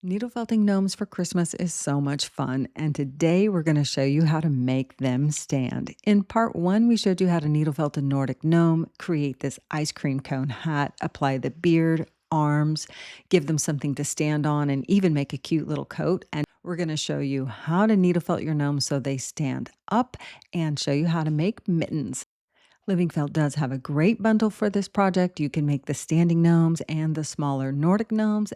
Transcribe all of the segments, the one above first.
Needle felting gnomes for Christmas is so much fun, and today we're going to show you how to make them stand. In part one, we showed you how to needle felt a Nordic gnome, create this ice cream cone hat, apply the beard, arms, give them something to stand on, and even make a cute little coat. And we're going to show you how to needle felt your gnomes so they stand up and show you how to make mittens. LivingFelt does have a great bundle for this project. You can make the standing gnomes and the smaller Nordic gnomes.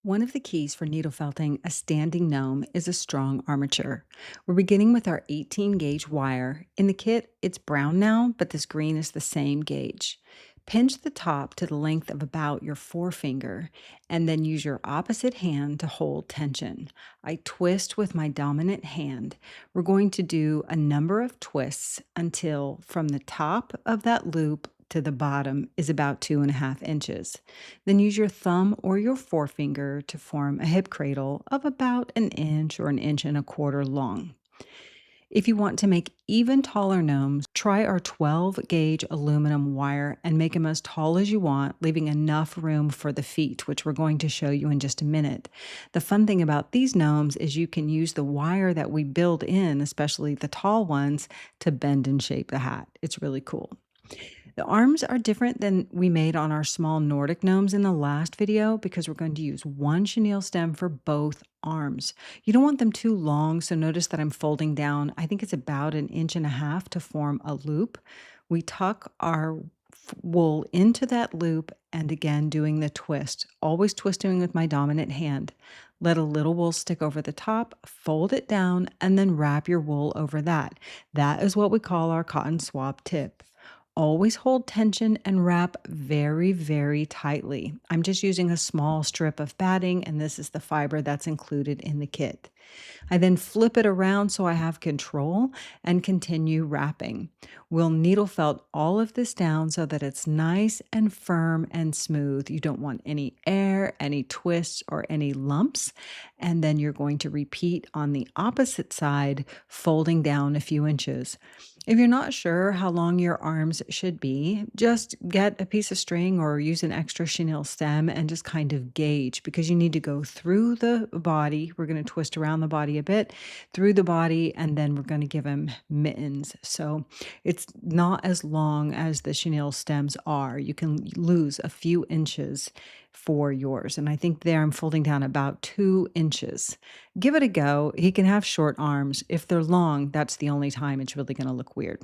One of the keys for needle felting a standing gnome is a strong armature. We're beginning with our 18 gauge wire. In the kit, it's brown now, but this green is the same gauge. Pinch the top to the length of about your forefinger and then use your opposite hand to hold tension. I twist with my dominant hand. We're going to do a number of twists until from the top of that loop to the bottom is about 2.5 inches. Then use your thumb or your forefinger to form a hip cradle of about an inch or an inch and a quarter long. If you want to make even taller gnomes, try our 12 gauge aluminum wire and make them as tall as you want, leaving enough room for the feet, which we're going to show you in just a minute. The fun thing about these gnomes is you can use the wire that we build in, especially the tall ones, to bend and shape the hat. It's really cool. The arms are different than we made on our small Nordic gnomes in the last video because we're going to use one chenille stem for both arms. You don't want them too long, so notice that I'm folding down, I think it's about 1.5 inches to form a loop. We tuck our wool into that loop and again doing the twist, always twisting with my dominant hand. Let a little wool stick over the top, fold it down, and then wrap your wool over that. That is what we call our cotton swab tip. Always hold tension and wrap very, very tightly. I'm just using a small strip of batting, and this is the fiber that's included in the kit. I then flip it around so I have control and continue wrapping. We'll needle felt all of this down so that it's nice and firm and smooth. You don't want any air, any twists, or any lumps. And then you're going to repeat on the opposite side, folding down a few inches. If you're not sure how long your arms should be, just get a piece of string or use an extra chenille stem and just kind of gauge because you need to go through the body. We're going to twist around the body a bit, through the body, and then we're going to give him mittens. So it's not as long as the chenille stems are. You can lose a few inches for yours. And I think there I'm folding down about 2 inches. Give it a go. He can have short arms. If they're long, that's the only time it's really going to look weird.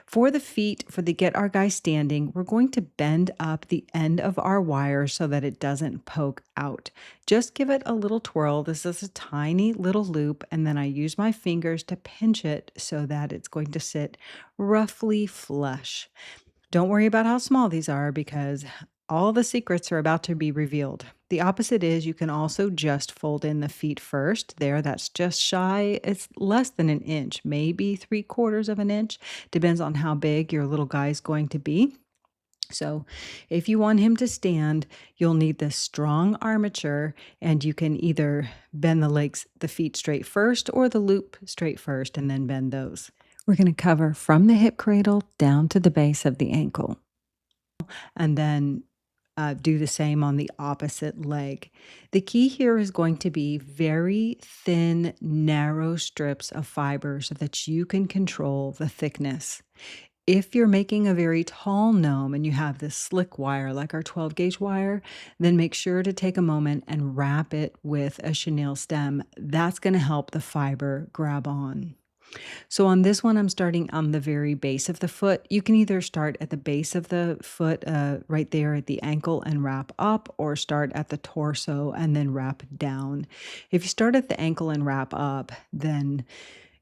For the feet, for the get our guy standing, we're going to bend up the end of our wire so that it doesn't poke out. Just give it a little twirl. This is a tiny little loop, and then I use my fingers to pinch it so that it's going to sit roughly flush. Don't worry about how small these are because all the secrets are about to be revealed. The opposite is you can also just fold in the feet first. There, that's just shy. It's less than an inch, maybe 3/4 of an inch. Depends on how big your little guy's going to be. So if you want him to stand, you'll need this strong armature, and you can either bend the feet straight first or the loop straight first and then bend those. We're going to cover from the hip cradle down to the base of the ankle and then do the same on the opposite leg. The key here is going to be very thin, narrow strips of fiber so that you can control the thickness. If you're making a very tall gnome and you have this slick wire like our 12 gauge wire, then make sure to take a moment and wrap it with a chenille stem. That's going to help the fiber grab on. So on this one, I'm starting on the very base of the foot. You can either start at the base of the foot, right there at the ankle and wrap up, or start at the torso and then wrap down. If you start at the ankle and wrap up, then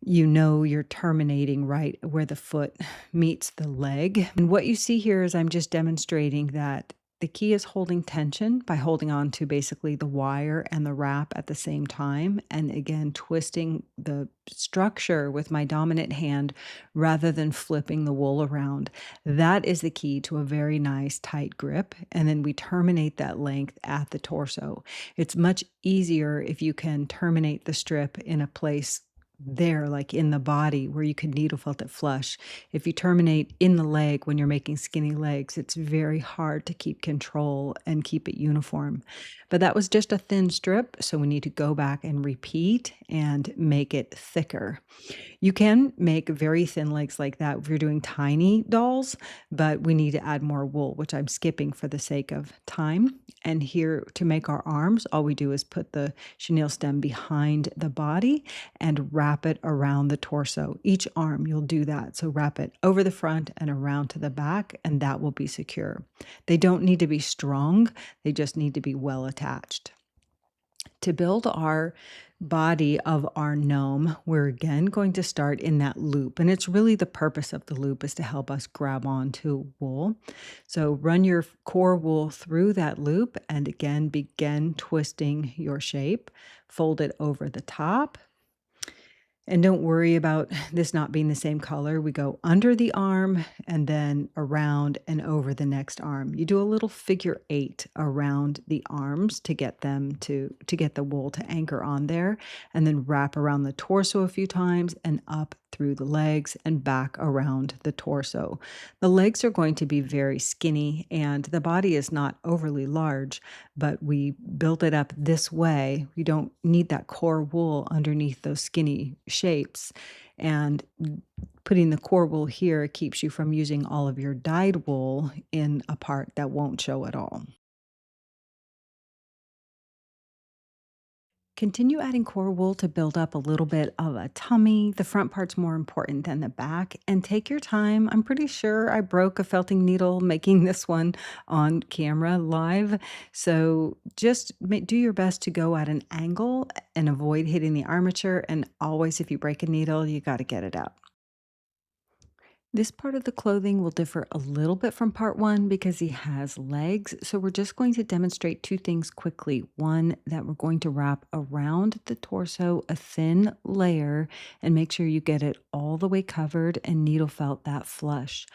you know you're terminating right where the foot meets the leg. And what you see here is I'm just demonstrating that the key is holding tension by holding on to basically the wire and the wrap at the same time. And again, twisting the structure with my dominant hand rather than flipping the wool around. That is the key to a very nice tight grip. And then we terminate that length at the torso. It's much easier if you can terminate the strip in a place there, like in the body where you could needle felt it flush. If you terminate in the leg when you're making skinny legs, it's very hard to keep control and keep it uniform. But that was just a thin strip, so we need to go back and repeat and make it thicker. You can make very thin legs like that if you're doing tiny dolls, but we need to add more wool, which I'm skipping for the sake of time. And here to make our arms, all we do is put the chenille stem behind the body and wrap it around the torso. Each arm, you'll do that. So wrap it over the front and around to the back, and that will be secure. They don't need to be strong, they just need to be well attached. To build our body of our gnome, we're again going to start in that loop. And it's really the purpose of the loop is to help us grab onto wool. So run your core wool through that loop and again begin twisting your shape. Fold it over the top. And don't worry about this not being the same color. We go under the arm and then around and over the next arm. You do a little figure 8 around the arms to get them to get the wool to anchor on there, and then wrap around the torso a few times and up through the legs and back around the torso. The legs are going to be very skinny and the body is not overly large, but we built it up this way. We don't need that core wool underneath those skinny shapes. And putting the core wool here keeps you from using all of your dyed wool in a part that won't show at all. Continue adding core wool to build up a little bit of a tummy. The front part's more important than the back. And take your time. I'm pretty sure I broke a felting needle making this one on camera live. So just do your best to go at an angle and avoid hitting the armature. And always, if you break a needle, you got to get it out. This part of the clothing will differ a little bit from part one because he has legs. So we're just going to demonstrate two things quickly. One, that we're going to wrap around the torso a thin layer and make sure you get it all the way covered and needle felt that flush.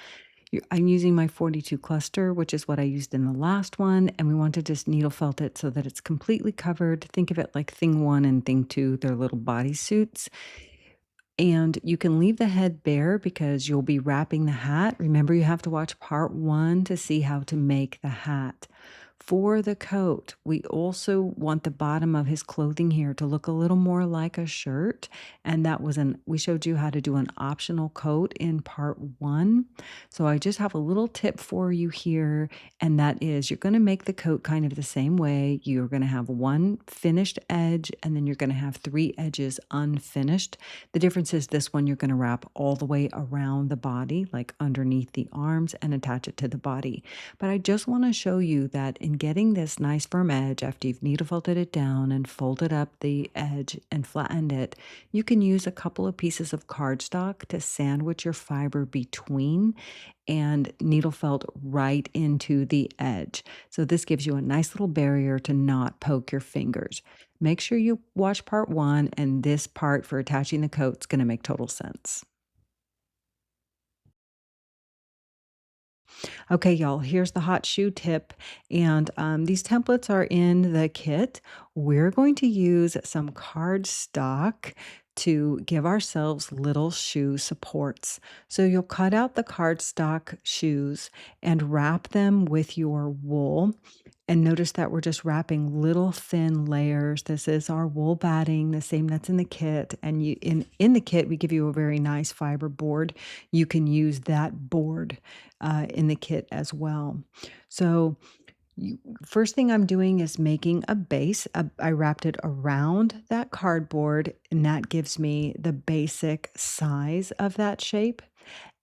I'm using my 42 cluster, which is what I used in the last one, and we want to just needle felt it so that it's completely covered. Think of it like thing one and thing two, they're little bodysuits. And you can leave the head bare because you'll be wrapping the hat. Remember, you have to watch part one to see how to make the hat. For the coat, we also want the bottom of his clothing here to look a little more like a shirt. And we showed you how to do an optional coat in part one. So I just have a little tip for you here. And that is you're going to make the coat kind of the same way. You're going to have one finished edge and then you're going to have three edges unfinished. The difference is this one you're going to wrap all the way around the body, like underneath the arms, and attach it to the body. But I just want to show you that in getting this nice firm edge after you've needle felted it down and folded up the edge and flattened it, you can use a couple of pieces of cardstock to sandwich your fiber between and needle felt right into the edge. So this gives you a nice little barrier to not poke your fingers. Make sure you watch part one, and this part for attaching the coat is going to make total sense. Okay, y'all, here's the hot shoe tip. And these templates are in the kit. We're going to use some cardstock to give ourselves little shoe supports. So you'll cut out the cardstock shoes and wrap them with your wool. And notice that we're just wrapping little thin layers. This is our wool batting, the same that's in the kit. And in the kit, we give you a very nice fiber board. You can use that board in the kit as well. So first thing I'm doing is making a base. I wrapped it around that cardboard, and that gives me the basic size of that shape.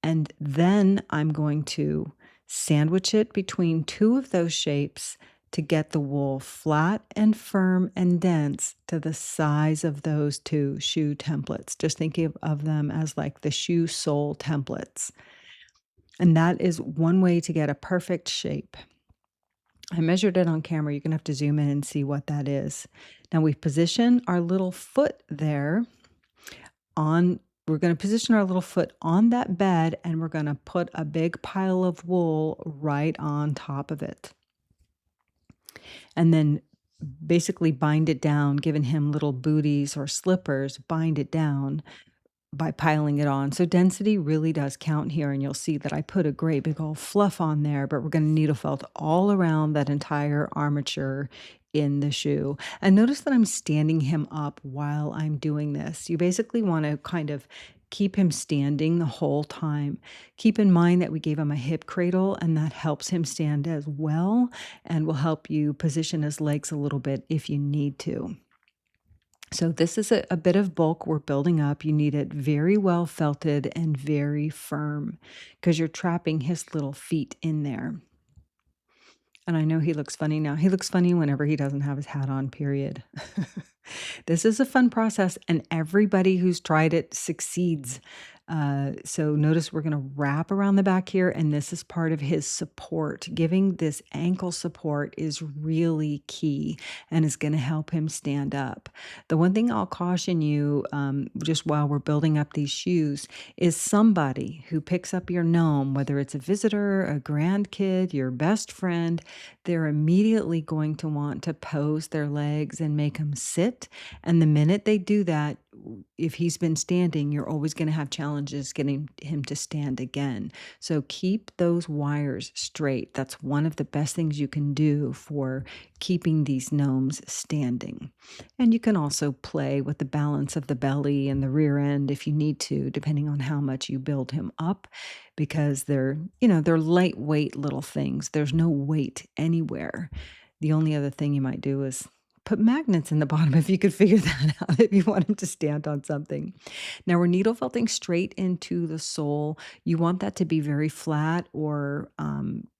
And then I'm going to sandwich it between two of those shapes to get the wool flat and firm and dense to the size of those two shoe templates. Just think of them as like the shoe sole templates. And that is one way to get a perfect shape. I measured it on camera. You're going to have to zoom in and see what that is. Now we position our little foot there on, we're going to position our little foot on that bed and we're going to put a big pile of wool right on top of it. And then basically bind it down, giving him little booties or slippers, bind it down by piling it on. So density really does count here, and you'll see that I put a great big old fluff on there, but we're gonna needle felt all around that entire armature in the shoe. And notice that I'm standing him up while I'm doing this. You basically wanna kind of keep him standing the whole time. Keep in mind that we gave him a hip cradle, and that helps him stand as well and will help you position his legs a little bit if you need to. So this is a bit of bulk we're building up. You need it very well felted and very firm because you're trapping his little feet in there. And I know he looks funny now. He looks funny whenever he doesn't have his hat on, period. This is a fun process, and everybody who's tried it succeeds. So notice we're gonna wrap around the back here, and this is part of his support. Giving this ankle support is really key and is gonna help him stand up. The one thing I'll caution you, just while we're building up these shoes, is somebody who picks up your gnome, whether it's a visitor, a grandkid, your best friend, they're immediately going to want to pose their legs and make him sit. And the minute they do that, if he's been standing, you're always going to have challenges getting him to stand again. So keep those wires straight. That's one of the best things you can do for keeping these gnomes standing. And you can also play with the balance of the belly and the rear end if you need to, depending on how much you build him up, because they're lightweight little things. There's no weight anywhere. The only other thing you might do is put magnets in the bottom if you could figure that out if you want him to stand on something. Now we're needle felting straight into the sole. You want that to be very flat or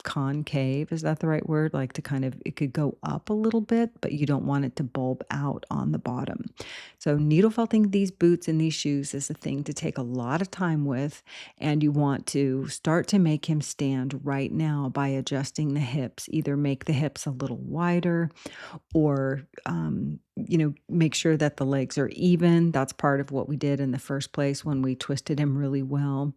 concave. Is that the right word? Like to kind of, it could go up a little bit, but you don't want it to bulb out on the bottom. So needle felting these boots and these shoes is a thing to take a lot of time with, and you want to start to make him stand right now by adjusting the hips. Either make the hips a little wider or make sure that the legs are even. That's part of what we did in the first place when we twisted him really well.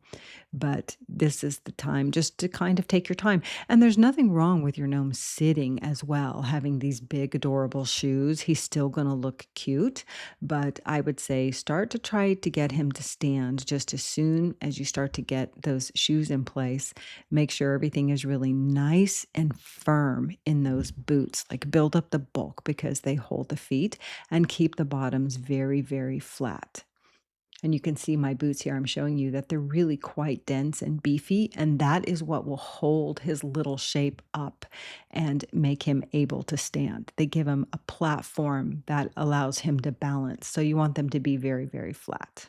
But this is the time just to kind of take your time. And there's nothing wrong with your gnome sitting as well, having these big, adorable shoes. He's still going to look cute. But I would say start to try to get him to stand just as soon as you start to get those shoes in place. Make sure everything is really nice and firm in those boots. Like build up the bulk because they hold the feet and keep the bottoms very, very flat. And you can see my boots here. I'm showing you that they're really quite dense and beefy, and that is what will hold his little shape up and make him able to stand. They give him a platform that allows him to balance. So you want them to be very, very flat.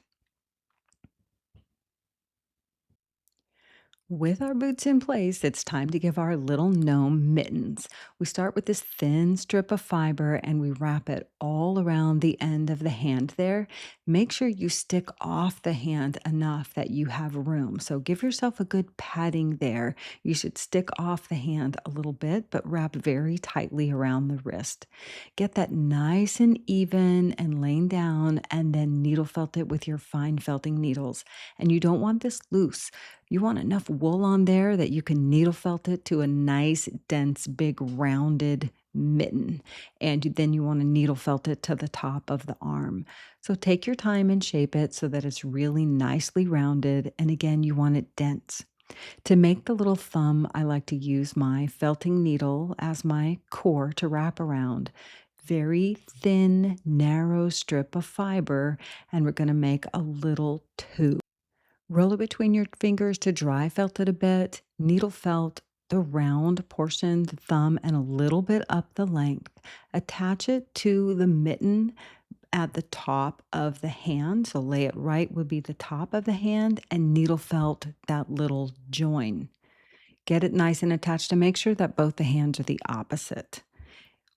With our boots in place, it's time to give our little gnome mittens. We start with this thin strip of fiber and we wrap it all around the end of the hand there. Make sure you stick off the hand enough that you have room. So give yourself a good padding there. You should stick off the hand a little bit, but wrap very tightly around the wrist. Get that nice and even and laying down, and then needle felt it with your fine felting needles. And you don't want this loose. You want enough wool on there that you can needle felt it to a nice, dense, big, rounded mitten. And then you want to needle felt it to the top of the arm. So take your time and shape it so that it's really nicely rounded. And again, you want it dense. To make the little thumb, I like to use my felting needle as my core to wrap around. Very thin, narrow strip of fiber, and we're going to make a little tube. Roll it between your fingers to dry felt it a bit, needle felt the round portion, the thumb, and a little bit up the length. Attach it to the mitten at the top of the hand. So lay it right would be the top of the hand and needle felt that little join. Get it nice and attached to make sure that both the hands are the opposite.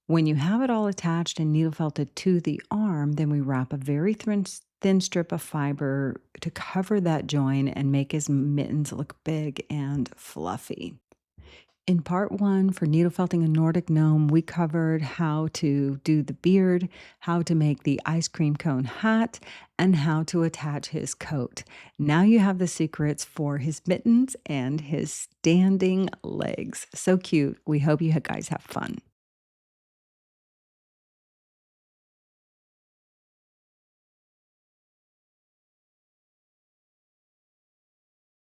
When you have it all attached and needle felted to the arm, then we wrap a very thin strip of fiber to cover that join and make his mittens look big and fluffy. In part one for needle felting a Nordic gnome, we covered how to do the beard, how to make the ice cream cone hat, and how to attach his coat. Now you have the secrets for his mittens and his standing legs. So cute. We hope you guys have fun.